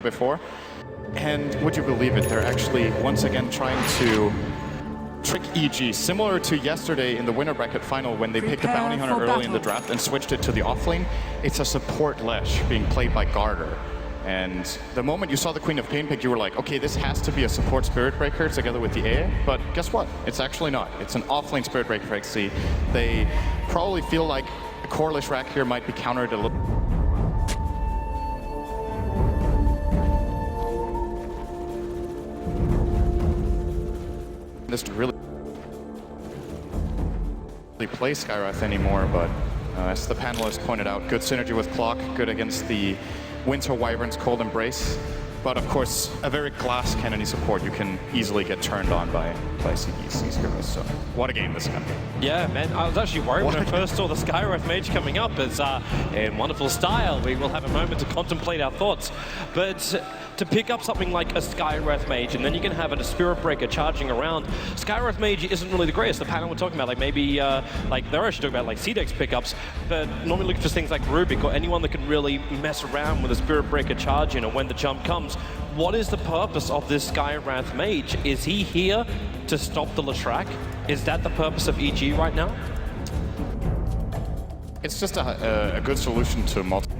before. And would you believe it, they're actually once again trying to trick EG, similar to yesterday in the winner bracket final when they picked a bounty hunter early in the draft and switched it to the offlane. It's a support Lesh being played by Garter. And the moment you saw the Queen of Pain pick, you were like, okay, this has to be a support Spirit Breaker together with the AA. But guess what? It's actually not. It's an offlane Spirit Breaker for XZ. They probably feel like a core Lish rack here might be countered a little. This really play Skywrath anymore, but as the panelists pointed out, good synergy with Clock, good against the Winter Wyvern's Cold Embrace, but of course a very glass cannony support you can easily get turned on by CDEC Scribbers. So what a game this is going to be. Yeah, man, I was actually worried when I first saw the Skywrath Mage coming up. It's in wonderful style. We will have a moment to contemplate our thoughts, but to pick up something like a Skywrath Mage, and then you can have a Spirit Breaker charging around. Skywrath Mage isn't really the greatest. The panel we're talking about, like maybe, like they're actually talking about like CDEC pickups, but normally looking for things like Rubik or anyone that can really mess around with a Spirit Breaker charge in, and when the jump comes. What is the purpose of this Skywrath Mage? Is he here to stop the Leshrac? Is that the purpose of EG right now? It's just a good solution to multiple.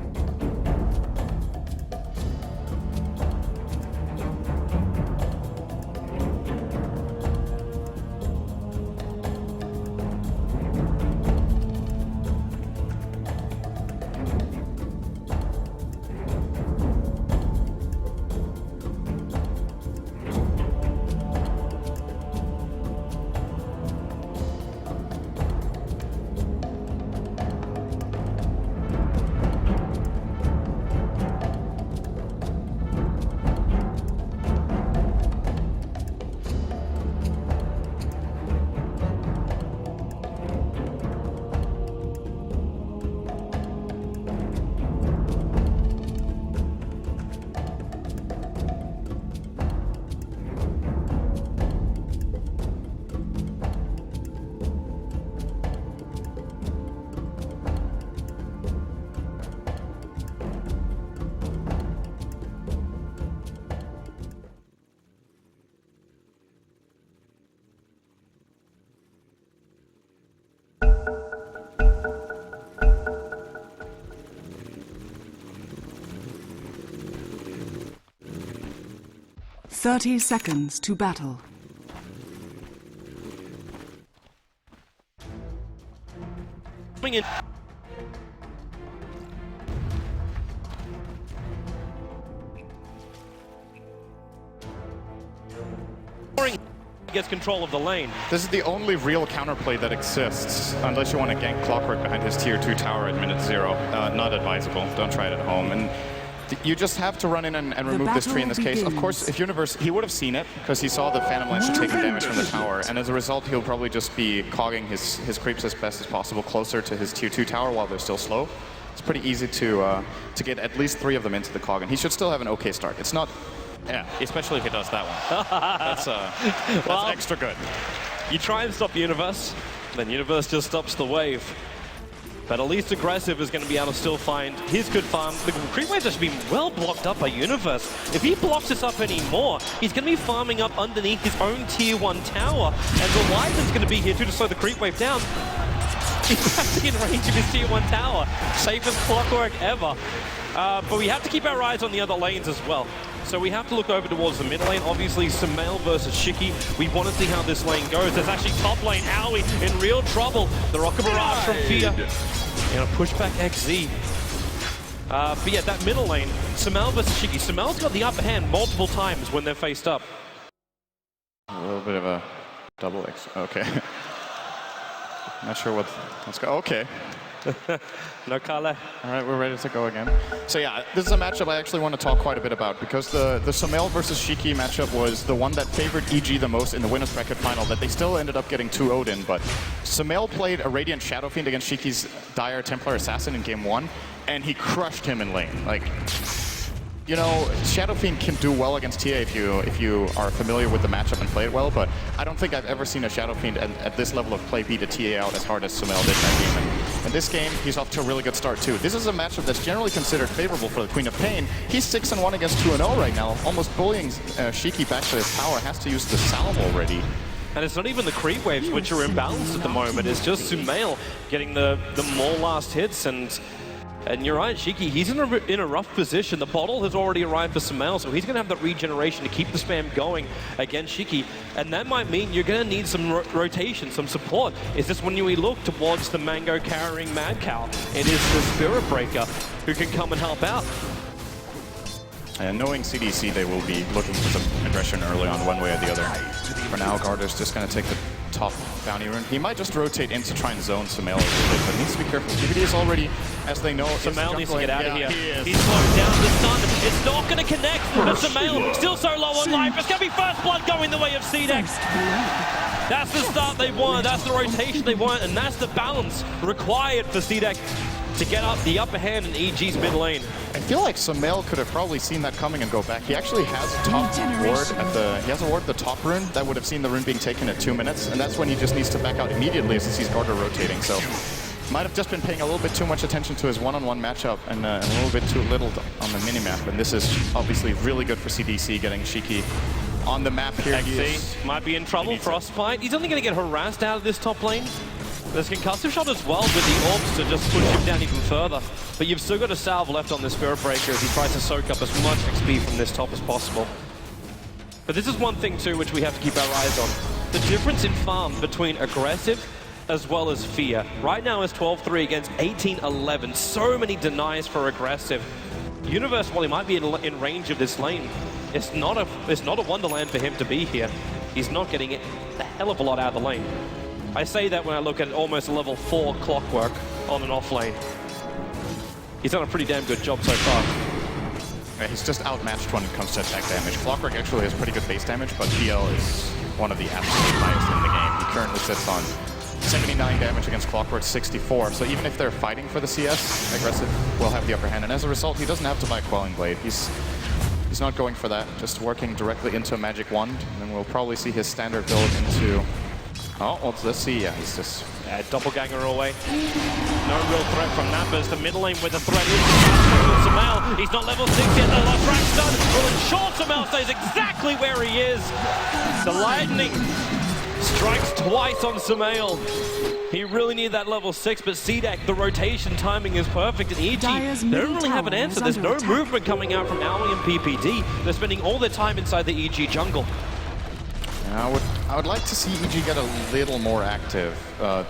"30 seconds to battle." Coming in. Gets control of the lane. This is the only real counterplay that exists, unless you want to gank Clockwork behind his tier 2 tower at minute 0. Not advisable. Don't try it at home. And you just have to run in and remove this tree in this case. Of course, if Universe, he would have seen it, because he saw the Phantom Lancer taking damage from the tower, and as a result, he'll probably just be cogging his creeps as best as possible closer to his tier 2 tower while they're still slow. It's pretty easy to get at least 3 of them into the cog, and he should still have an okay start. It's not... Yeah, especially if he does that one. That's extra good. You try and stop Universe, then Universe just stops the wave. But at least Aggressive is going to be able to still find his good farm. The creep wave's actually been well blocked up by Universe. If he blocks this up anymore, he's going to be farming up underneath his own tier 1 tower. And the Wyvern's going to be here too to slow the creep wave down. He's practically in range of his tier 1 tower. Safest Clockwork ever. But we have to keep our eyes on the other lanes as well. So we have to look over towards the mid lane. Obviously, Sumail versus Shiki. We want to see how this lane goes. There's actually top lane Owie in real trouble. The Rocket Barrage from Fear. Gonna push back XZ. But yeah, that middle lane, Sumail versus Shiki. Sumail's got the upper hand multiple times when they're faced up. A little bit of a double X. Okay. Not sure what. Let's go. Okay. No Kale. All right, we're ready to go again. So yeah, this is a matchup I actually want to talk quite a bit about, because the Sumail versus Shiki matchup was the one that favored EG the most in the winners bracket final, that they still ended up getting 2-0'd in. But Sumail played a Radiant Shadow Fiend against Shiki's Dire Templar Assassin in game 1, and he crushed him in lane. Like, you know, Shadow Fiend can do well against TA if you are familiar with the matchup and play it well, but I don't think I've ever seen a Shadow Fiend at this level of play beat a TA out as hard as Sumail did that game. And And this game, he's off to a really good start too. This is a matchup that's generally considered favorable for the Queen of Pain. He's 6-1 against 2-0 right now, almost bullying Shiki back to his tower. Has to use the Salve already. And it's not even the creep waves which are imbalanced at the moment. It's just Sumail getting the more last hits. And you're right, Shiki, he's in a rough position. The bottle has already arrived for Sumail, so he's going to have that regeneration to keep the spam going against Shiki. And that might mean you're going to need some rotation, some support. Is this when you look towards the Mango carrying Mad Cow? It is the Spirit Breaker who can come and help out. And knowing CDEC, they will be looking for some aggression early on, one way or the other. For now, Garder's just going to take the top bounty rune. He might just rotate in to try and zone Sumail a little bit, but he needs to be careful. PPD is already, as they know, Sumail needs to get out of here. He He's slowed down the stun. It's not going to connect, but Sumail still so low on life. It's going to be first blood going the way of CDEC. That's the start they want. That's the rotation they want, and that's the balance required for CDEC to get up the upper hand in EG's mid lane. I feel like Sumail could have probably seen that coming and go back. He actually has a top ward at the. He has a ward at the top rune that would have seen the rune being taken at 2 minutes, and that's when he just needs to back out immediately as he sees Garder rotating. So might have just been paying a little bit too much attention to his one-on-one matchup and a little bit too little on the minimap. And this is obviously really good for CDEC getting Shiki on the map here. XC might be in trouble. Frostbite. He's only going to get harassed out of this top lane. There's concussive shot as well with the orbs to just push him down even further. But you've still got a salve left on this Spirit Breaker as he tries to soak up as much XP from this top as possible. But this is one thing too which we have to keep our eyes on. The difference in farm between aggressive as well as fear. Right now is 12-3 against 18-11. So many denies for aggressive. Universe, while he might be in range of this lane, it's not a wonderland for him to be here. He's not getting a hell of a lot out of the lane. I say that when I look at almost a level 4 clockwork on an off lane. He's done a pretty damn good job so far. He's just outmatched when it comes to attack damage. Clockwork actually has pretty good base damage, but PL is one of the absolute highest in the game. He currently sits on 79 damage against Clockwork 64. So even if they're fighting for the CS, aggressive will have the upper hand. And as a result, he doesn't have to buy Quelling Blade. He's not going for that, just working directly into a Magic Wand. And then we'll probably see his standard build into... Oh, well, let's see. Yeah, he's just... doppelganger away. No real threat from that, but it's the middle lane where the threat is. Sumail, he's not level 6 yet. The last rack's done. Well, ensure Sumail stays exactly where he is. The lightning strikes twice on Sumail. He really needed that level 6, but CDEC, the rotation timing is perfect. And EG, they don't really have an answer. There's no movement coming out from Owly and PPD. They're spending all their time inside the EG jungle. I would like to see EG get a little more active.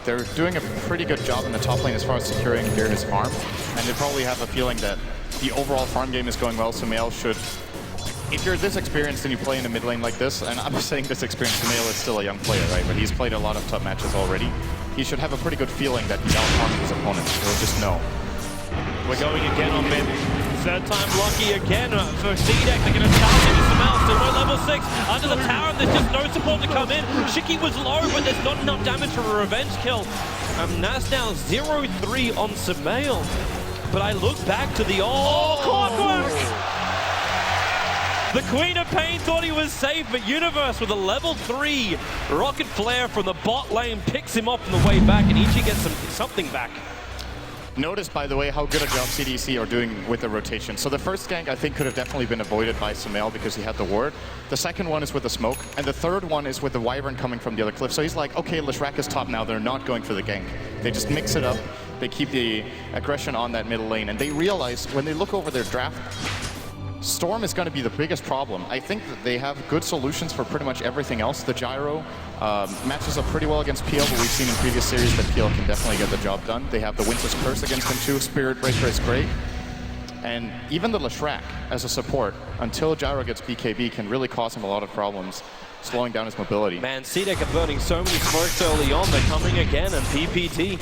They're doing a pretty good job in the top lane as far as securing his farm, and they probably have a feeling that the overall farm game is going well. Sumail should, if you're this experienced and you play in a mid lane like this, and I'm saying this experienced, Sumail is still a young player, right? But he's played a lot of top matches already. He should have a pretty good feeling that he's out-farming his opponent. He'll just know. We're going again on mid. Third time lucky again for CDEC. They're going to charge into Sumail. Still no level 6 under the tower, and there's just no support to come in. Shiki was low, but there's not enough damage for a revenge kill. And that's now 0-3 on Sumail. But I look back to the Clockwork! The Queen of Pain thought he was safe, but Universe with a level 3 rocket flare from the bot lane picks him up on the way back, and EG gets something back. Notice, by the way, how good a job CDEC are doing with the rotation. So the first gank, I think, could have definitely been avoided by Sumail because he had the ward. The second one is with the smoke, and the third one is with the Wyvern coming from the other cliff. So he's like, okay, Leshrac is top now. They're not going for the gank. They just mix it up. They keep the aggression on that middle lane, and they realize when they look over their draft, Storm is going to be the biggest problem. I think that they have good solutions for pretty much everything else. The Gyro matches up pretty well against PL, but we've seen in previous series that PL can definitely get the job done. They have the Winter's Curse against them too. Spirit Breaker is great. And even the Leshrac as a support, until Gyro gets BKB, can really cause him a lot of problems, slowing down his mobility. Man, CDEC are burning so many smokes early on. They're coming again, and PPT,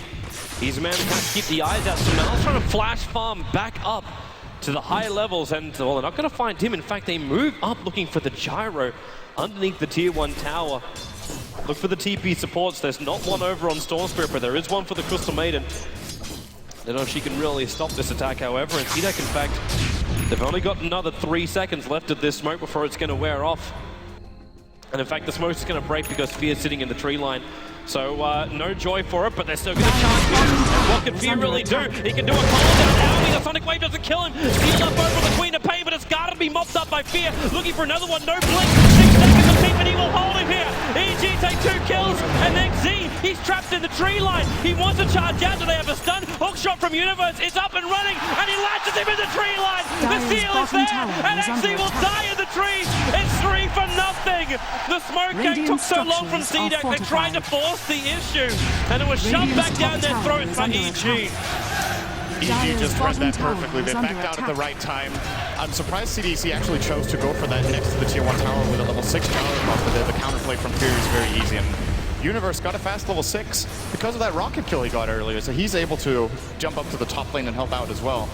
he's a man who has to keep the eyes out. So now trying to flash farm back up to the high levels, and well, they're not going to find him. In fact, they move up looking for the Gyro underneath the tier 1 tower. Look for the TP supports. There's not one over on Storm Spirit, but there is one for the Crystal Maiden. I don't know if she can really stop this attack, however, and CDEC, in fact, they've only got another 3 seconds left of this smoke before it's going to wear off. And in fact, the smoke is going to break because Fear's sitting in the tree line. So no joy for it, but they're still going to charge. What can Fear really do? He can do a call down. Alvy, the Sonic Wave doesn't kill him. Steal up over the Queen of Pain, but it's got to be mopped up by Fear. Looking for another one. No blink. 6 seconds of team, and he will hold him here. EG take 2 kills, and then Z, he's trapped in the tree line. He wants to charge out. Do they have a stun? Hook shot from Universe is up and running, and he latches him in the tree line. The seal is there, and XZ will die in the trees. It's 3 for nothing. The smoke gang took so long from CDEC. They tried to force the issue, and it was shoved back down their throats by EG. EG just read that perfectly. They backed out at the right time. I'm surprised CDEC actually chose to go for that next to the tier 1 tower with a level 6 gyro, but the counterplay from Fury is very easy. And Universe got a fast level 6 because of that rocket kill he got earlier, so he's able to jump up to the top lane and help out as well.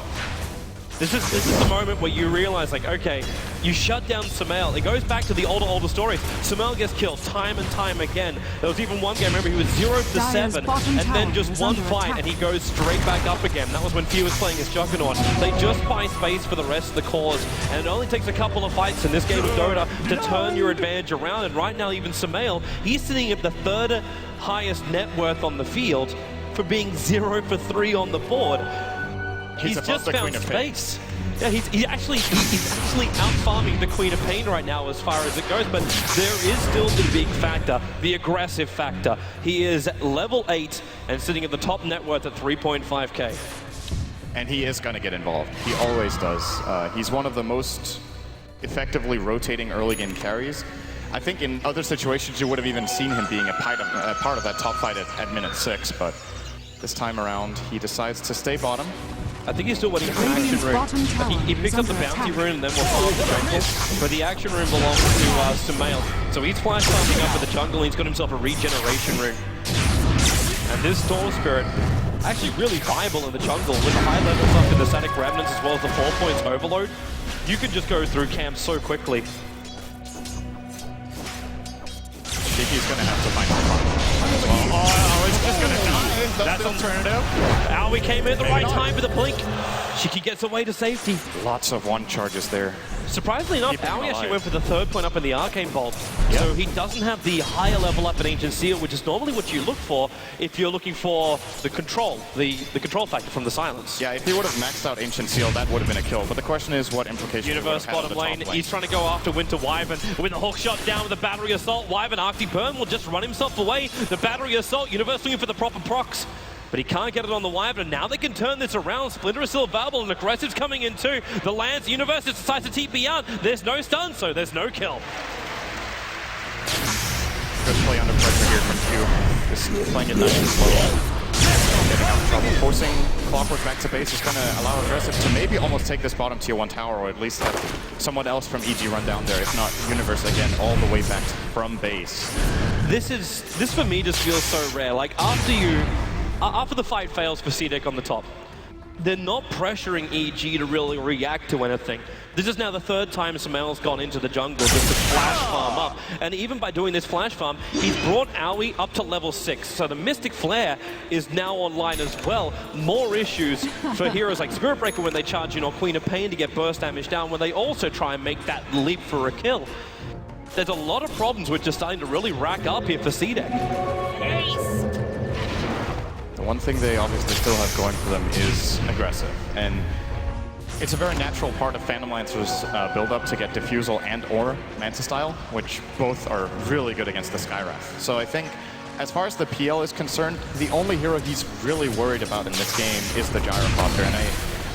This is the moment where you realize, like, okay, you shut down Sumail. It goes back to the older stories. Sumail gets killed time and time again. There was even one game, remember, he was 0 for 7, and then just one fight, and he goes straight back up again. That was when Fear was playing his Juggernaut. They just buy space for the rest of the cores, and it only takes a couple of fights in this game of Dota to turn your advantage around. And right now, even Sumail, he's sitting at the 3rd highest net worth on the field for being 0 for 3 on the board. He's just found space. Yeah, he's actually out farming the Queen of Pain right now as far as it goes, but there is still the big factor, the aggressive factor. He is level 8 and sitting at the top net worth at 3.5k. And he is going to get involved. He always does. He's one of the most effectively rotating early game carries. I think in other situations you would have even seen him being a part of that top fight at minute 6, but this time around he decides to stay bottom. I think he's still waiting for an action room. He picks up the bounty rune and then will follow the jungle. But the action room belongs to Sumail. So he's flash farming up for the jungle. He's got himself a regeneration rune. And this Storm Spirit, actually really viable in the jungle with the high levels up in the Static Remnants as well as the 4 points overload. You can just go through camps so quickly. He's going to have to find the oh, he's just going to die. That's alternative. Alvy came in at the right time with a blink. Shiki gets away to safety. Lots of 1 charges there. Surprisingly enough, Alvy actually went for the 3rd point up in the Arcane Bolt. Yep. So he doesn't have the higher level up in Ancient Seal, which is normally what you look for if you're looking for the control, the control factor from the silence. Yeah, if he would have maxed out Ancient Seal, that would have been a kill. But the question is what implications Universe bottom lane. He's trying to go after Winter Wyvern with a hook shot down with the Battery Assault. Wyvern Arctic Burn will just run himself away. The Battery Assault, Universe looking for the proper procs. But he can't get it on the Wyvern. Now they can turn this around. Splinter is still available, and Aggressive's coming in too. The Lance, Universe decides to TP out. There's no stun, so there's no kill. Good play under pressure here from Q. Just playing it nice and slow. Getting out of trouble. Forcing Clockwork back to base is going to allow Aggressive to maybe almost take this bottom tier 1 tower, or at least have someone else from EG run down there. If not, Universe again all the way back from base. This for me just feels so rare. Like after the fight fails for CDEC on the top, they're not pressuring EG to really react to anything. This is now the 3rd time Sumail's gone into the jungle just to flash farm up. And even by doing this flash farm, he's brought Alvy up to level 6. So the Mystic Flare is now online as well. More issues for heroes like Spirit Breaker when they charge in, or Queen of Pain to get burst damage down, when they also try and make that leap for a kill. There's a lot of problems which are starting to really rack up here for CDEC. The one thing they obviously still have going for them is Aggressive, and it's a very natural part of Phantom Lancer's build-up to get Diffusal and or Manta Style, which both are really good against the Skywrath. So I think, as far as the PL is concerned, the only hero he's really worried about in this game is the Gyrocopter, and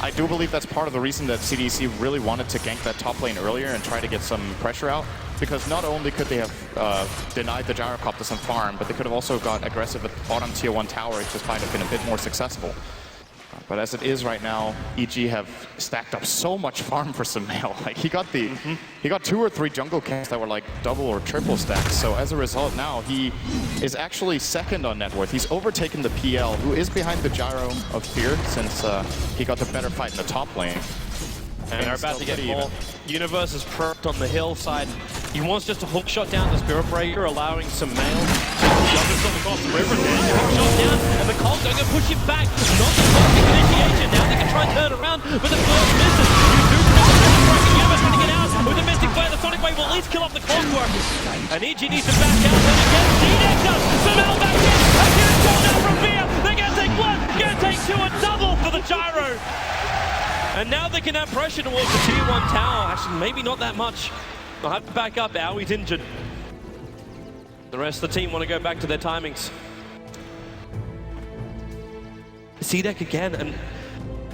I do believe that's part of the reason that CDEC really wanted to gank that top lane earlier and try to get some pressure out, because not only could they have denied the Gyrocopter some farm, but they could have also got Aggressive at the bottom tier 1 tower, which just might have been a bit more successful. But as it is right now, EG have stacked up so much farm for Sumail. Like he got he got 2 or 3 jungle camps that were like double or triple stacks. So as a result, now he is actually 2nd on net worth. He's overtaken the PL, who is behind the Gyro of Fear, since he got the better fight in the top lane. And they're about to get more. Universe is perked on the hillside. He wants just a hook shot down the Spirit Breaker, allowing Sumail to jump himself across the river. There's a hook shot down, and the Colt going to push him back. Not the perfect initiation. Now they can try and turn around, but the first misses. You do Universe going to get out with the Mystic Flare. The Sonic Wave will at least kill off the Clockwork. And EG needs to back out. And again, CDEC does. Sumail back in. Again, it's called out from Fear. They're going to take 1, going to take the gyro. And now they can have pressure towards the tier 1 tower. Actually, maybe not that much. They'll have to back up. Aui's injured. The rest of the team want to go back to their timings. CDEC again, and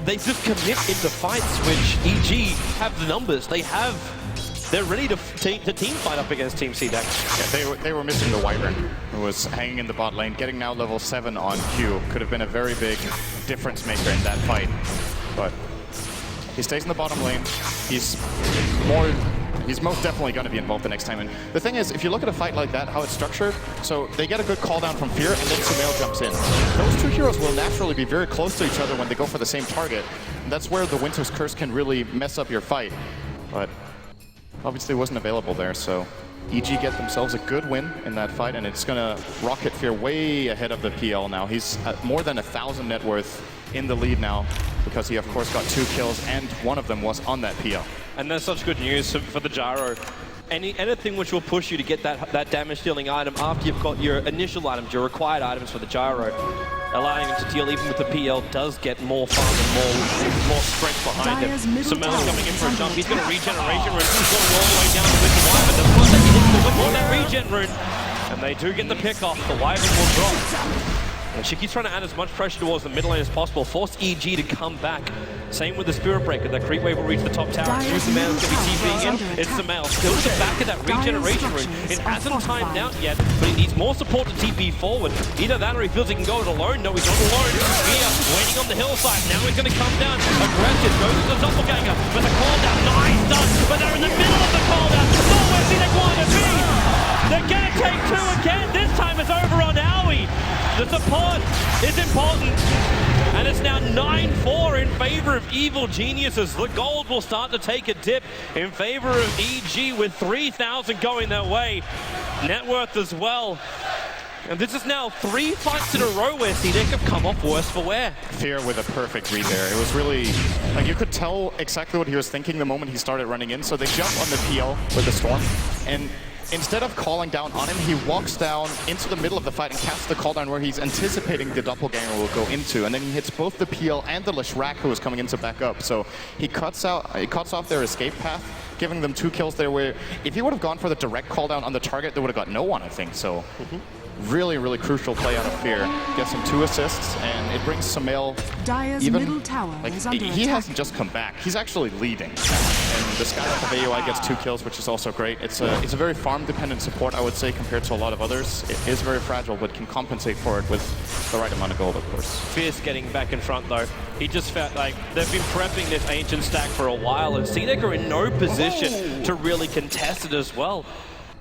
they just commit into fights which EG have the numbers. They're ready to team fight up against Team CDEC. Yeah, they were missing the Wyvern, who was hanging in the bot lane, getting now level 7 on Q. Could have been a very big difference maker in that fight. But he stays in the bottom lane. He's most definitely going to be involved the next time. And the thing is, if you look at a fight like that, how it's structured, so they get a good call down from Fear, and then Sumail jumps in. Those two heroes will naturally be very close to each other when they go for the same target. And that's where the Winter's Curse can really mess up your fight. But obviously wasn't available there, so EG get themselves a good win in that fight, and it's going to rocket Fear way ahead of the PL now. He's at more than 1,000 net worth in the lead now, because he of course got 2 kills, and one of them was on that PL. And that's such good news for the gyro. Anything which will push you to get that damage dealing item after you've got your initial items, your required items for the gyro, allowing him to deal even with the PL does get more farm and more strength behind him. Sumail's coming in for a jump. He's got a regeneration rune. He's going all the way down with the Wyvern. The plus that he hits before that regen rune. And they do get the pick off. The Wyvern will drop. And Shiki's trying to add as much pressure towards the mid lane as possible, force EG to come back. Same with the Spirit Breaker. That creep wave will reach the top tower. Sumail's going to be TPing in. It's Sumail still at the back of that regeneration rune. It hasn't timed out yet, but he needs more support to TP forward. Either that or he feels he can go it alone. No, he's not alone. Here, waiting on the hillside. Now he's going to come down. Aggressive, goes to the doppelganger with a call down. Nice done, but they're in the middle of the call down. Oh, where's CDEC want to be? They're going to take 2 again. This time it's over on Aui. The support is important, and it's now 9-4 in favor of Evil Geniuses. The gold will start to take a dip in favor of EG with 3,000 going their way. Net worth as well. And this is now 3 fights in a row where CDEC have come off worse for wear. Fear with a perfect read there. It was really, like, you could tell exactly what he was thinking the moment he started running in. So they jump on the PL with the Storm, and instead of calling down on him, he walks down into the middle of the fight and casts the call down where he's anticipating the doppelganger will go into, and then he hits both the PL and the Leshrac, who is coming in to back up. So he cuts off their escape path, giving them 2 kills there, where if he would have gone for the direct call down on the target, they would have got no one, I think. So really, really crucial play out of Fear. Gets him 2 assists, and it brings Sumail even, middle tower like, is under he attack. hasn't just come back, he's actually leading. And the Skylight of AOI gets 2 kills, which is also great. It's a very farm-dependent support, I would say, compared to a lot of others. It is very fragile, but can compensate for it with the right amount of gold, of course. Fierce getting back in front, though. He just felt like they've been prepping this ancient stack for a while, and CDEC are in no position to really contest it as well.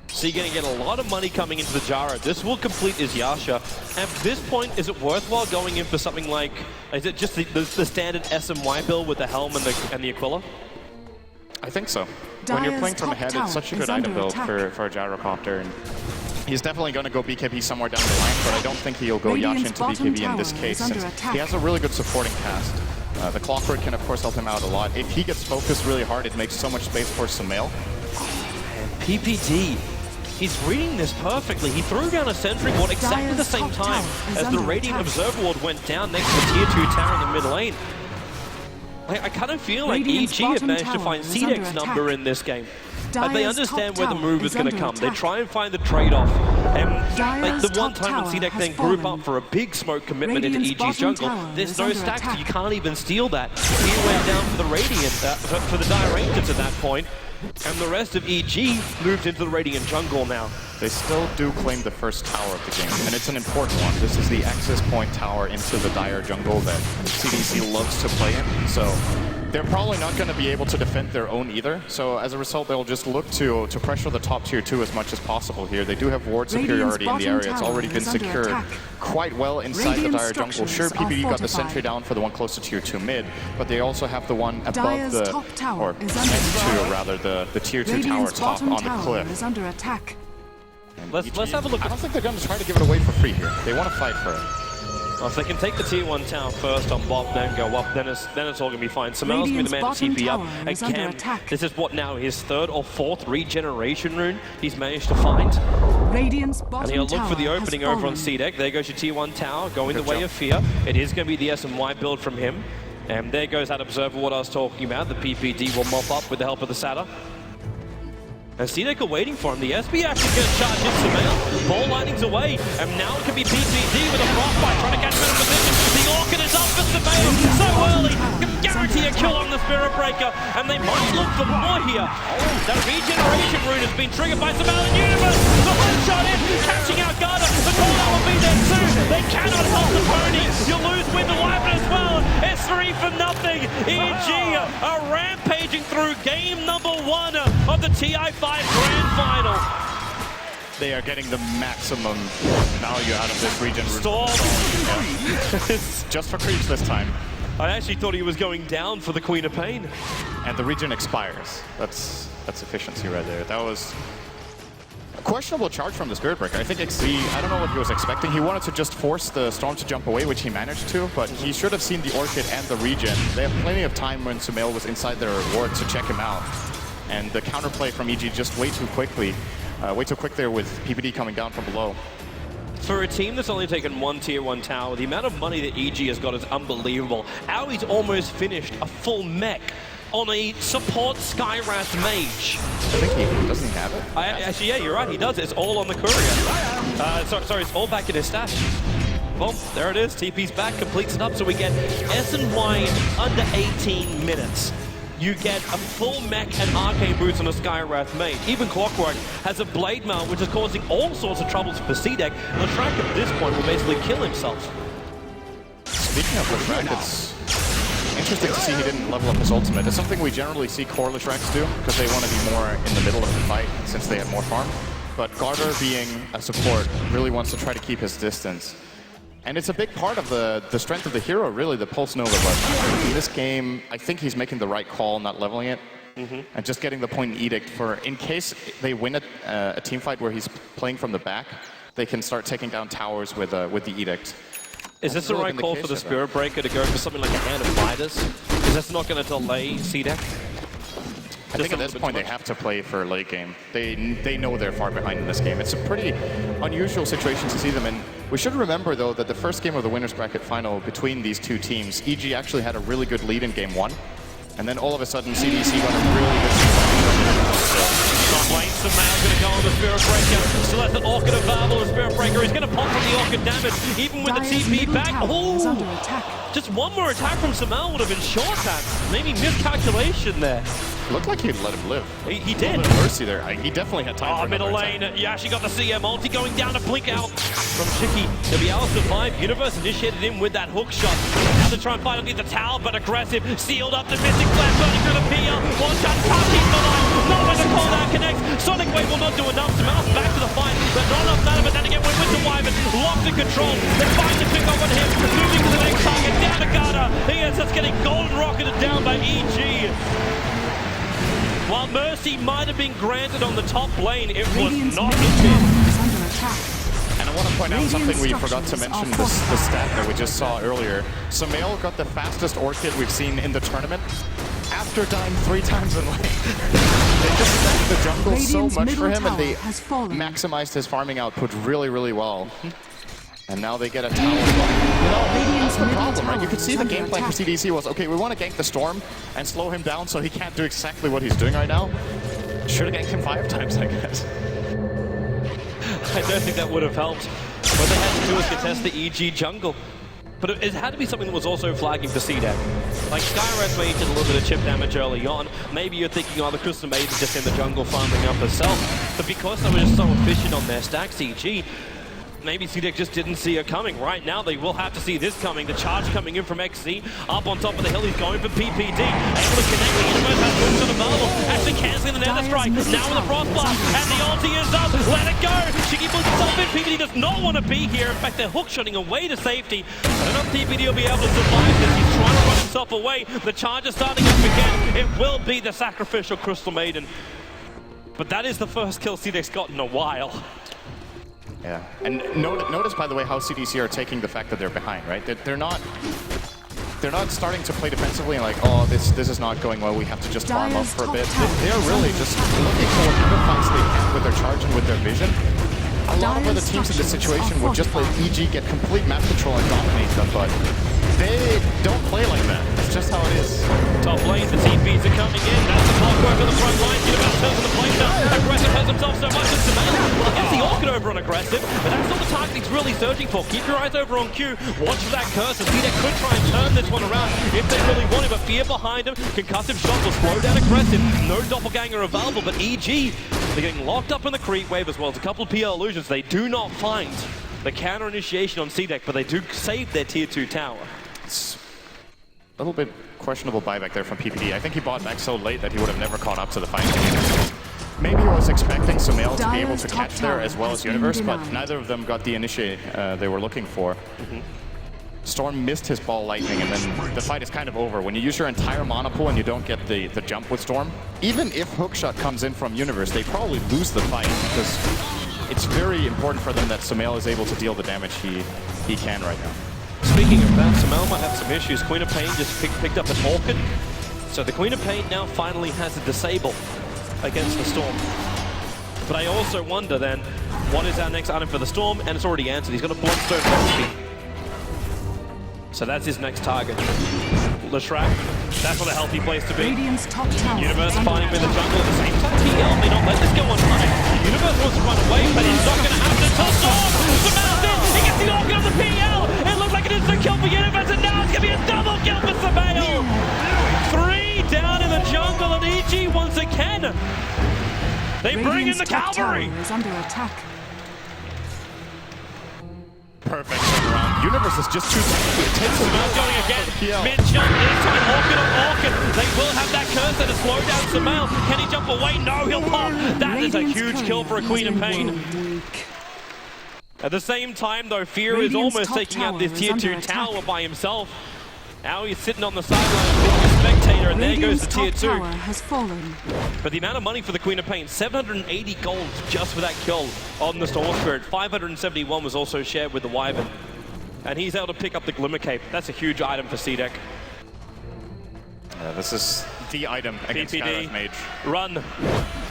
So you're going to get a lot of money coming into the gyro. This will complete his Yasha. At this point, is it worthwhile going in for something like, is it just the standard SMY build with the helm and the Aquila? I think so. When you're playing from ahead, it's such a good item build for a gyrocopter. And he's definitely going to go BKB somewhere down the line, but I don't think he'll go Yasha into BKB in this case, since he has a really good supporting cast. The Clockwork can, of course, help him out a lot. If he gets focused really hard, it makes so much space for Sumail. And PPD. He's reading this perfectly. He threw down a sentry ward exactly the same time as the Radiant Observer Ward went down next to the tier 2 tower in the mid lane. I kind of feel like EG have managed to find CDEC's number in this game. They understand where the move is going to come. They try and find the trade-off. And like the one time when CDEC then group up for a big smoke commitment into EG's jungle, there's no stacks, so you can't even steal that. He went down for the Radiant, for the Dire Rangers at that point. And the rest of EG moved into the Radiant jungle now. They still do claim the first tower of the game, and it's an important one. This is the access point tower into the Dire jungle that CDEC loves to play in. So they're probably not going to be able to defend their own either. So as a result, they'll just look to pressure the top tier 2 as much as possible here. They do have ward superiority in the area. It's already been secured quite well inside the Dire jungle. Sure, PPD got the sentry down for the one close to tier 2 mid, but they also have the one above the, or next to rather, the tier 2 tower top on the cliff. Under attack. Let's have a look. I don't think they're going to try to give it away for free here. They want to fight for it. Well, if they can take the tier 1 tower first on bot, then go up, then it's all going to be fine. Sumail's going to be the man to TP up. Again, this is what now, his 3rd or 4th regeneration rune he's managed to find. And he'll look for the opening over on CDEC. There goes your tier 1 tower, going the way of Fear. It is going to be the SMY build from him. And there goes that observer, what I was talking about. The PPD will mop up with the help of the Satyr. And CDEC are waiting for him. The SB actually going to charge in Sumail. Ball lining's away. And now it can be PPD with a frostbite trying to catch him in position. The Orchid is up for Sumail. So early. Can guarantee a kill on the Spirit Breaker. And they might look for more here. That regeneration rune has been triggered by Sumail and Universe. The one shot in. Catching out Garda. The call-out will be there too. They cannot help the pony. You lose with the weapon as well. It's 3 for nothing. EG are rampaging through game number 1 of the TI5 Grand Final. They are getting the maximum value out of this region. Storm. Yeah. Just for creeps this time. I actually thought he was going down for the Queen of Pain. And the region expires. That's efficiency right there. That was a questionable charge from the Spirit Breaker. I think XZ, I don't know what he was expecting. He wanted to just force the Storm to jump away, which he managed to, but he should have seen the Orchid and the region. They have plenty of time when Sumail was inside their ward to check him out. And the counterplay from EG just way too quick there with PPD coming down from below. For a team that's only taken 1 tier 1 tower, the amount of money that EG has got is unbelievable. Aui's almost finished a full mech on a support Skywrath mage. I think doesn't he have it? Actually, yeah, you're right, he does. It's all on the courier. Sorry, it's all back in his stash. Well, there it is. TP's back, completes it up, so we get S&Y under 18 minutes. You get a full mech and arcane boots on a Skywrath mage. Even Clockwork has a blade mount, which is causing all sorts of troubles for CDEC. Leshrac at this point will basically kill himself. Speaking of Leshrac, it's interesting to see he didn't level up his ultimate. It's something we generally see core Leshracs do, because they want to be more in the middle of the fight, since they have more farm. But Garter, being a support, really wants to try to keep his distance. And it's a big part of the strength of the hero, really, the Pulse Nova. But in this game, I think he's making the right call, not leveling it. And just getting the point in Edict for, in case they win a team fight where he's playing from the back, they can start taking down towers with the Edict. Is this the right call for the Spirit Breaker to go for something like a Hand of Fighters? Is this not going to delay CDEC? I think at this point they have to play for late game. They know they're far behind in this game. It's a pretty unusual situation to see them in. We should remember, though, that the first game of the Winners Bracket final between these two teams, EG actually had a really good lead in game 1. And then all of a sudden, CDEC got a really good Top lane, Sumail's going to go on the Spirit Breaker. Still has the Orchid available. The Spirit Breaker is going to pop from the Orchid damage, even with the TP back. Oh! Just one more attack from Sumail would have ensured that. Maybe miscalculation there. Looked like he'd let him live. He did. Mercy there. He definitely had time for middle lane. Yeah, she got the CM ulti going down to blink out from Chicky. He'll be able to survive. Universe initiated him with that hook shot. Now to try and fight against the tower, but aggressive. Sealed up the Mystic Flash, burning through the PL. One shot, can't keep the line. Not when the call down connects. Sonic Wave will not do enough. Sumail's back to the fight, but not enough matter. But then again, with the Wyvern, locked in control. They find the pick up on him. Moving to the next target, down to Garda. He is just getting golden rocketed down by EG. While Mercy might have been granted on the top lane, it was not intended. And I want to point out something we forgot to mention, the stat that we just saw earlier. Sumail got the fastest Orchid we've seen in the tournament after dying 3 times in lane. They just stacked the jungle so much for him, and they maximized his farming output really, really well. And now they get a tower. You know, that's the problem, right? You could see the game plan for CDEC was, okay, we want to gank the Storm and slow him down so he can't do exactly what he's doing right now. Should have ganked him 5 times, I guess. I don't think that would have helped. What they had to do was contest the EG jungle. But it had to be something that was also flagging for CDEC. Like, Skywrath Mage did a little bit of chip damage early on. Maybe you're thinking, oh, the Crystal Maid is just in the jungle farming up herself. But because they were just so efficient on their stacks, EG, maybe CDEC just didn't see it coming. Right now, they will have to see this coming. The charge coming in from XZ. Up on top of the hill, he's going for PPD. Able to connect. The Universe has moves on available. Actually cancelling the Nether Strike. Now with the Frost Blast. And the ulti is up. Let it go. Shiki puts himself in. PPD does not want to be here. In fact, they're hook shotting away to safety. I don't know if PPD will be able to survive this. He's trying to run himself away. The charge is starting up again. It will be the sacrificial Crystal Maiden. But that is the first kill CDEC's got in a while. Yeah, and notice, by the way, how CDEC are taking the fact that they're behind, right? They're not starting to play defensively and like, oh, this is not going well, we have to just farm up for a bit. They're really just looking for whatever fights they can with their charge and with their vision. A lot of other teams in this situation would just let EG get complete map control and dominate them, but they don't play like that. just how it is. Top lane, the TPs are coming in. That's the clockwork on the front line. Universe turns on the play down. Aggressive has himself so much as Sumail. Well, gets the Orchid over on Aggressive, but that's not the target he's really searching for. Keep your eyes over on Q. Watch for that curse, and CDEC could try and turn this one around if they really want it, but fear behind him. Concussive shot will slow down Aggressive. No doppelganger available, but EG, they're getting locked up in the creep wave as well as a couple of PL illusions. They do not find the counter initiation on CDEC, but they do save their tier 2 tower. It's a little bit questionable buyback there from PPD. I think he bought back so late that he would have never caught up to the fight. Maybe he was expecting Sumail to be able to catch there as well as Universe, but neither of them got the initiate they were looking for. Storm missed his ball lightning, and then the fight is kind of over. When you use your entire mana pool and you don't get the jump with Storm, even if hookshot comes in from Universe, they probably lose the fight, because it's very important for them that Sumail is able to deal the damage he can right now. Speaking of that, Sumail might have some issues. Queen of Pain just picked up an Orchid. So the Queen of Pain now finally has a disable against the Storm. But I also wonder then, what is our next item for the Storm? And it's already answered. He's got a Bloodstone recipe. So that's his next target. Leshrac, that's not a healthy place to be. Universe finding him in the jungle at the same time. PL may not let this go unpunished. Universe wants to run away, but he's not going to have to touch Storm. Sumail's in. He gets the Orchid on the PL. It looks like an instant kill for Universe, and now it's going to be a double kill for Sumail. 3 down in the jungle, and EG once again. They bring in the cavalry. Is under attack. Perfect turnaround. Universe is just too technical. It takes Sumail going again. Mid-jump this time. Orchid on Orchid. They will have that curse that has slowed down Sumail. Can he jump away? No, he'll pop. That is a huge kill for a Queen of Pain. At the same time, though, Fear is almost taking out this tier 2 tower by himself. Now he's sitting on the sideline being a spectator, and there goes the tier 2. Has fallen. But the amount of money for the Queen of Pain, 780 gold just for that kill on the Storm Spirit. 571 was also shared with the Wyvern. And he's able to pick up the Glimmer Cape. That's a huge item for CDEC. This is the item against PPD, Mage. Run,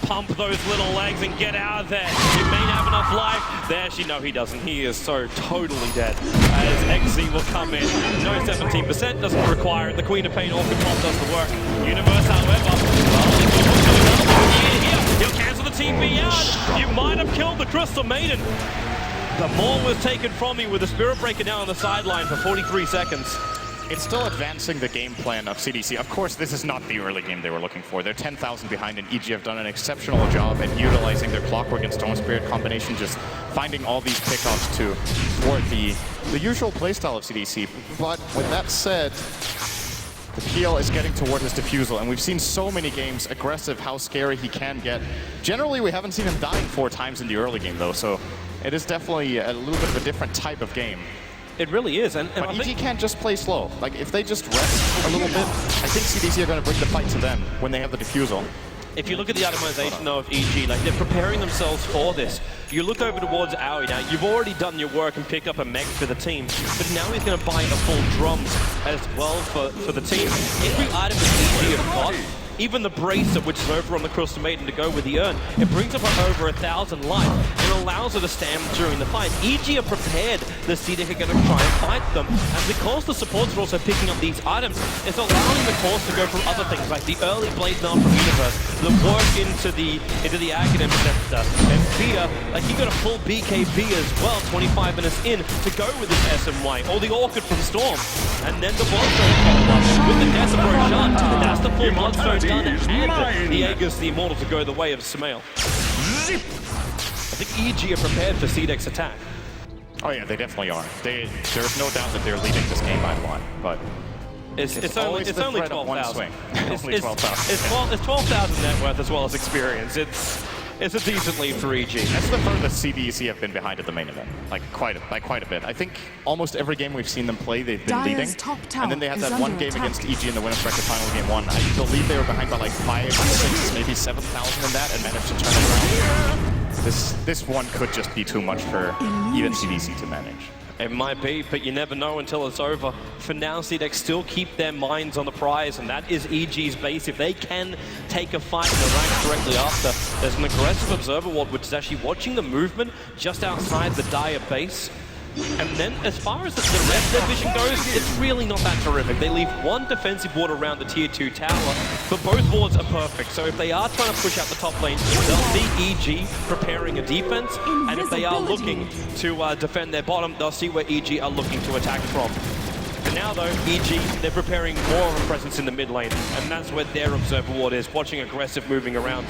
pump those little legs and get out of there. He may have enough life. There, no, he doesn't. He is so totally dead. As XZ will come in. No 17%, doesn't require it. The Queen of Pain Orchid Pop does the work. Universe, however, he'll cancel the TP out. You might have killed the Crystal Maiden. The Maul was taken from you with the Spirit Breaker down on the sideline for 43 seconds. It's still advancing the game plan of CDC. Of course, this is not the early game they were looking for. They're 10,000 behind, and EG have done an exceptional job at utilizing their Clockwork and Stone Spirit combination, just finding all these pickoffs to thwart the usual playstyle of CDC. But with that said, the PL is getting toward his defusal, and we've seen so many games, aggressive, how scary he can get. Generally, we haven't seen him dying 4 times in the early game, though, so it is definitely a little bit of a different type of game. It really is, and but EG can't just play slow. Like, if they just rest a little bit, I think CDC are going to bring the fight to them when they have the defusal. If you look at the itemization though of EG, like they're preparing themselves for this. You look over towards Aoi now, you've already done your work and picked up a mech for the team, but now he's going to buy a full drums as well for the team. Every item that EG have got, even the bracer, which is over on the Crystal Maiden to go with the urn, it brings up over 1,000 life and allows her to stand during the fight. EG are prepared. The CDEC are going to try and fight them, and because the supports are also picking up these items, it's allowing the course to go from other things like the early Blade Mail from Universe, the work into the Aghanim Scepter, and Fear. Like he got a full BKB as well, 25 minutes in to go with this SMY, or the Orchid from Storm, and then the Bloodstone follow-up with the Death of Roshan. That's the full Bloodstone. And the Aegis, the Immortal, to go the way of Sumail. I think EG are prepared for CDEC's attack. Oh yeah, they definitely are. There's no doubt that they're leading this game by a lot, but it's only 12,000. It's 12,000 net worth as well as experience. It's a decent lead for EG. That's the furthest CDEC have been behind at the main event, like quite a bit. I think almost every game we've seen them play, they've been leading. And then they had that one game against EG in the Winners Bracket Final Game 1. I believe they were behind by like 5, 6, maybe 7,000 in that, and managed to turn it around. This one could just be too much for even CDC to manage. It might be, but you never know until it's over. For now, CDEC still keep their minds on the prize, and that is EG's base. If they can take a fight in the ranks directly after, there's an aggressive observer ward, which is actually watching the movement just outside the Dire base. And then, as far as the rest of their vision goes, it's really not that terrific. They leave one defensive ward around the tier 2 tower, but both wards are perfect. So if they are trying to push out the top lane, they'll see EG preparing a defense, and if they are looking to defend their bottom, they'll see where EG are looking to attack from. And now though, EG, they're preparing more of a presence in the mid lane, and that's where their observer ward is, watching aggressive moving around.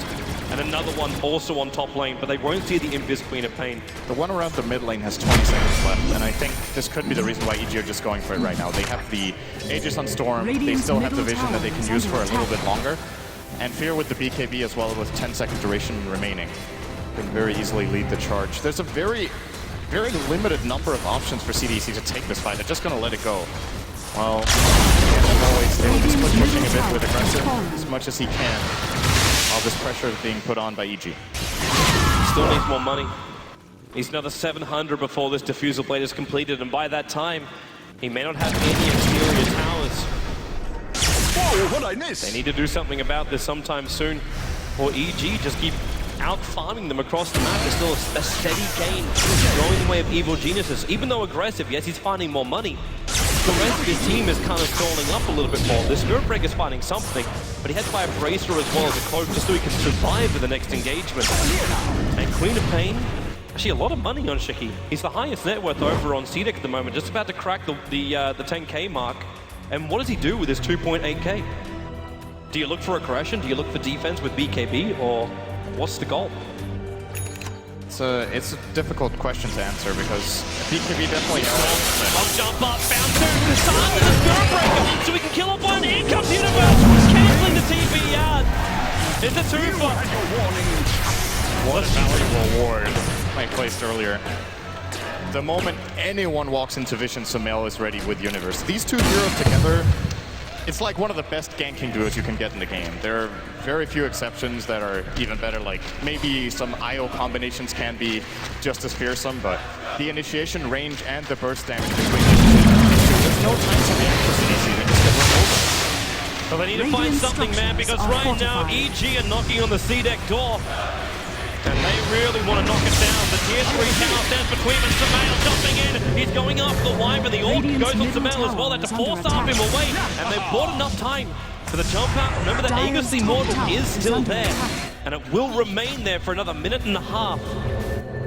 And another one also on top lane, but they won't see the Invis Queen of Pain. The one around the mid lane has 20 seconds left, and I think this could be the reason why EG are just going for it right now. They have the Aegis on Storm, they still have the vision that they can use for a little bit longer, and Fear with the BKB as well with 10-second duration remaining can very easily lead the charge. There's a very limited number of options for CDEC to take this fight. They're just going to let it go. Well, as always, they will be split pushing a bit with aggressive as much as he can. All this pressure is being put on by EG. Still needs more money. He's another 700 before this diffusal blade is completed, and by that time, he may not have any exterior towers. Whoa, what'd I miss? They need to do something about this sometime soon, or EG just keep out-farming them across the map. There's still a steady gain going the way of evil geniuses. Even though aggressive, yes, he's finding more money. The rest of his team is kind of stalling up a little bit more. The Spirit Breaker's finding something, but he had to buy a Bracer as well as a cloak just so he can survive in the next engagement. And Queen of Pain, actually a lot of money on Shiki. He's the highest net worth over on CDEC at the moment, just about to crack the 10k mark. And what does he do with his 2.8k? Do you look for aggression? Do you look for defense with BKB, or what's the goal? It's a difficult question to answer because BKB definitely helps. I'll jump up, bound to the side of the Spirit Breaker, so we can kill off one. In comes Universe, canceling the TP yard. It's a 2-for. What a valuable ward I placed earlier. The moment anyone walks into Vision, Sumail is ready with Universe. These two heroes together, it's like one of the best ganking duos you can get in the game. There are very few exceptions that are even better, like maybe some IO combinations can be just as fearsome, but the initiation range and the burst damage between these two, there's no time to react to CDC, they just get run over. But they need to find something, man, because right now EG are knocking on the CDEC door. And they really want to knock it down. The tier 3 tower stands between them. Sumail jumping in. He's going after the wife, and the orc goes on Sumail as well. They have to force up him away. And they've bought enough time for the jump out. Remember, the Aegis Immortal is still there. And it will remain there for another minute and a half.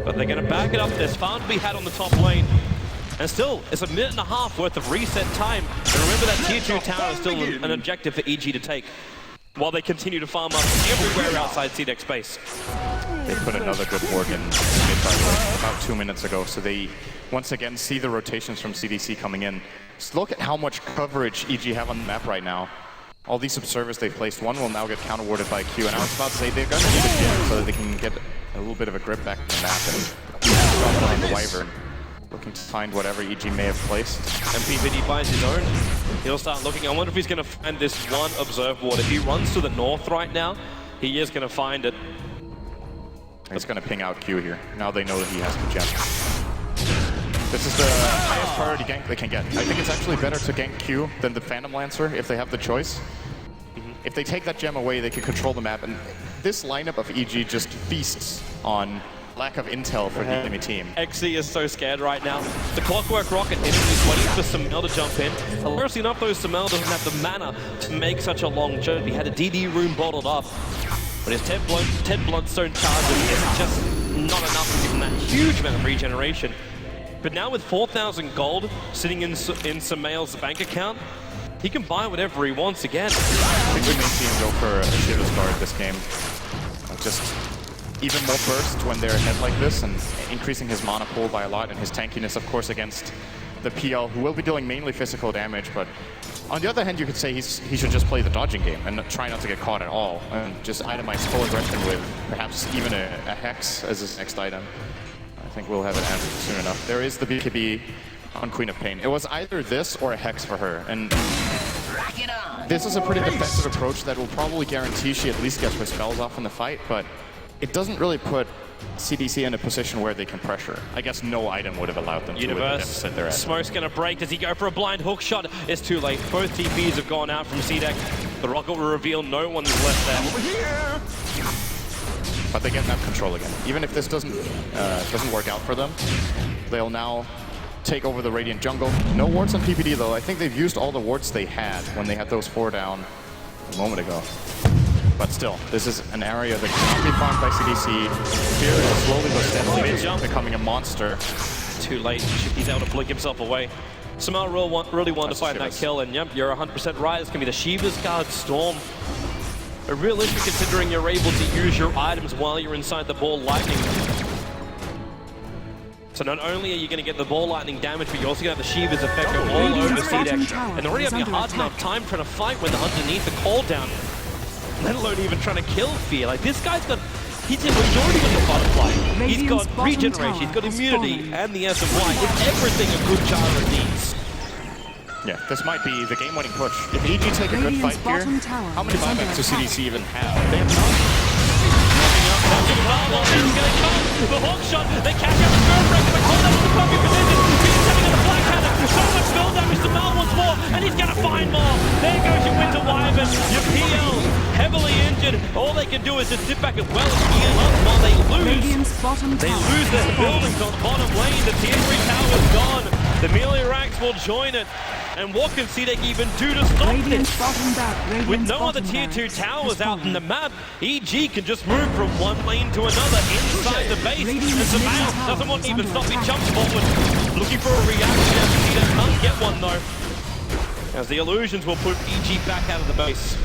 But they're going to back it up. There's farm to be had on the top lane. And still, it's a minute and a half worth of reset time. And remember, that tier 2 tower is still an objective for EG to take, while they continue to farm up everywhere outside CDEC space. They put another good ward in mid, by the way, about 2 minutes ago, so they once again see the rotations from CDC coming in. Just look at how much coverage EG have on the map right now. All these observers they placed, one will now get counter-warded by Q, and I was about to say they're going to need a gem so that they can get a little bit of a grip back on the map and drop behind the Wyvern, looking to find whatever EG may have placed. And PPD finds his own. He'll start looking. I wonder if he's going to find this one observe ward. If he runs to the north right now, he is going to find it. He's going to ping out Q here. Now they know that he has the gem. This is the highest priority gank they can get. I think it's actually better to gank Q than the Phantom Lancer if they have the choice. If they take that gem away, they can control the map. And this lineup of EG just feasts on lack of intel for the enemy team. XC is so scared right now. The Clockwork Rocket in, he's waiting for Sumail to jump in. Hilariously enough, though, Sumail doesn't have the mana to make such a long jump. He had a DD room bottled up. But his 10 Bloodstone charges is just not enough to give him that huge amount of regeneration. But now with 4,000 gold sitting in Sumail's bank account, he can buy whatever he wants again. I think we may see him go for a Shivers Guard this game. Just even more burst when they're ahead like this, and increasing his mana pool by a lot, and his tankiness, of course, against the PL, who will be dealing mainly physical damage. But on the other hand, you could say he should just play the dodging game and try not to get caught at all, and just itemize full aggression with perhaps even a Hex as his next item. I think we'll have an answer soon enough. There is the BKB on Queen of Pain. It was either this or a Hex for her, and this is a pretty defensive approach that will probably guarantee she at least gets her spells off in the fight, but it doesn't really put CDC in a position where they can pressure. I guess no item would have allowed them to with the deficit they're at. Smoke's gonna break. Does he go for a blind hook shot? It's too late. Both TPs have gone out from CDEC. The rocket will reveal no one's left there. Over here. But they get map control again. Even if this doesn't work out for them, they'll now take over the Radiant jungle. No wards on PPD though. I think they've used all the wards they had when they had those 4 down a moment ago. But still, this is an area that cannot be farmed by CDC. Fear is slowly but steadily just becoming a monster. Too late. He's able to blink himself away. Sumail really wanted to find that kill, and yep, you're 100% right. It's going to be the Shiva's Guard Storm. A real issue considering you're able to use your items while you're inside the ball lightning. So not only are you going to get the ball lightning damage, but you're also going to have the Shiva's effect go all over CDEC. And already have you hard enough time trying to fight when they're underneath the call down. Let alone even trying to kill Fear. Like, this guy's got... He's already got the butterfly. He's got regeneration, he's got immunity, and the SMY. It's everything a good Jara needs. Yeah, this might be the game-winning push. If EG take a good fight here, how many buybacks does CDC even have? They have none. The Hawk shot, they catch out the Spirit Breaker, the call down to the copy position. He's setting on the Black Cannon. So much spell damage to Mal once more, and he's going to find more. There goes your Winter Wyvern, your PL, heavily injured. All they can do is just sit back as well and heal up while they lose. They lose their buildings on the bottom lane. The tier 3 tower's gone. The Meliarax will join it. And what can CDEC even do to stop this? With no other tier 2 towers out in the map, EG can just move from one lane to another inside the base. And Sumail doesn't want to even stop, he jumps forward, looking for a reaction. CDEC can't get one though, as the illusions will put EG back out of the base.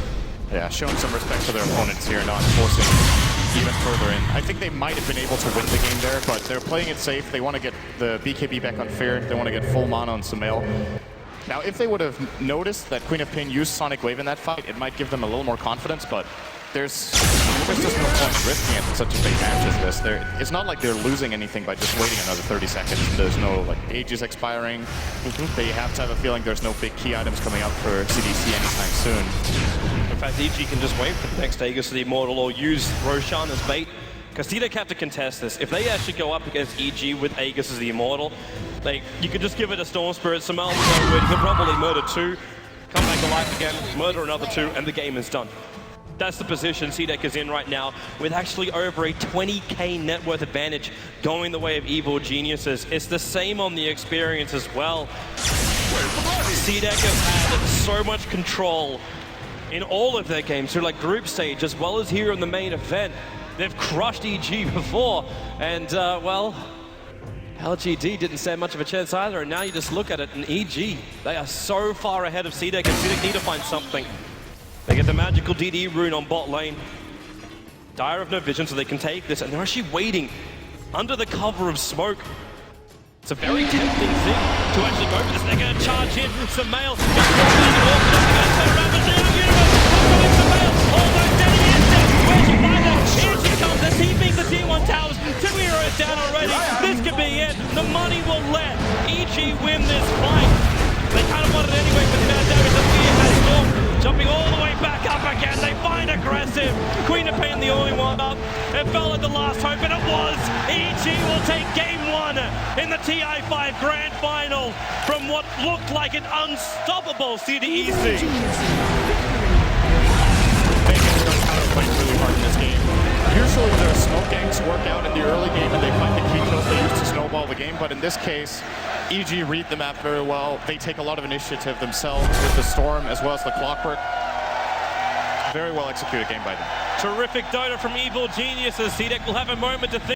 Yeah, showing some respect for their opponents here, not forcing even further in. I think they might have been able to win the game there, but they're playing it safe. They want to get the BKB back on Fear. They want to get full mana on Sumail. Now, if they would have noticed that Queen of Pain used Sonic Wave in that fight, it might give them a little more confidence, but there's just no point risking it in such a big match as this. It's not like they're losing anything by just waiting another 30 seconds. There's no like Aegis expiring. They have to have a feeling there's no big key items coming up for CDC anytime soon. In fact, EG can just wait for the next Aegis of the Immortal or use Roshan as bait. Because CDEC have to contest this. If they actually go up against EG with Aegis as the Immortal, you could just give it a Storm Spirit. Sumail will go in, he'll probably murder 2, come back alive again, murder another 2, and the game is done. That's the position CDEC is in right now, with actually over a 20k net worth advantage going the way of Evil Geniuses. It's the same on the experience as well. CDEC have had so much control in all of their games, through like group stage as well as here in the main event. They've crushed EG before, and well, LGD didn't stand much of a chance either, and now you just look at it, and EG, they are so far ahead of CDEC, and CDEC need to find something. They get the magical DD rune on bot lane. Dire have no vision, so they can take this, and they're actually waiting under the cover of smoke. It's a very tempting thing to actually go for this. They're going to charge in. Sumail gets walked down the wall. They're going to turn around, but they're going to Sumail. Almost dead in the instant. Where's she find her? Here she comes. They're TPing the tier 1 towers. 2 heroes down already. This could be it. The money will let EG win this fight. They kind of wanted it anyway, but the amount of damage that Fear has Storm jumping all the way back up again. They find aggressive. Queen of Pain the only one up. It felt like the last hope, and it was. EG will take game 1 in the TI5 Grand Final from what looked like an unstoppable CDEC. Vegas does counterplay really hard in this game. Usually their smoke ganks work out in the early game and they find the key kills they use to snowball the game, but in this case, EG read the map very well. They take a lot of initiative themselves with the Storm as well as the Clockwork. Very well executed game by them. Terrific Dota from Evil Geniuses. CDEC will have a moment to think.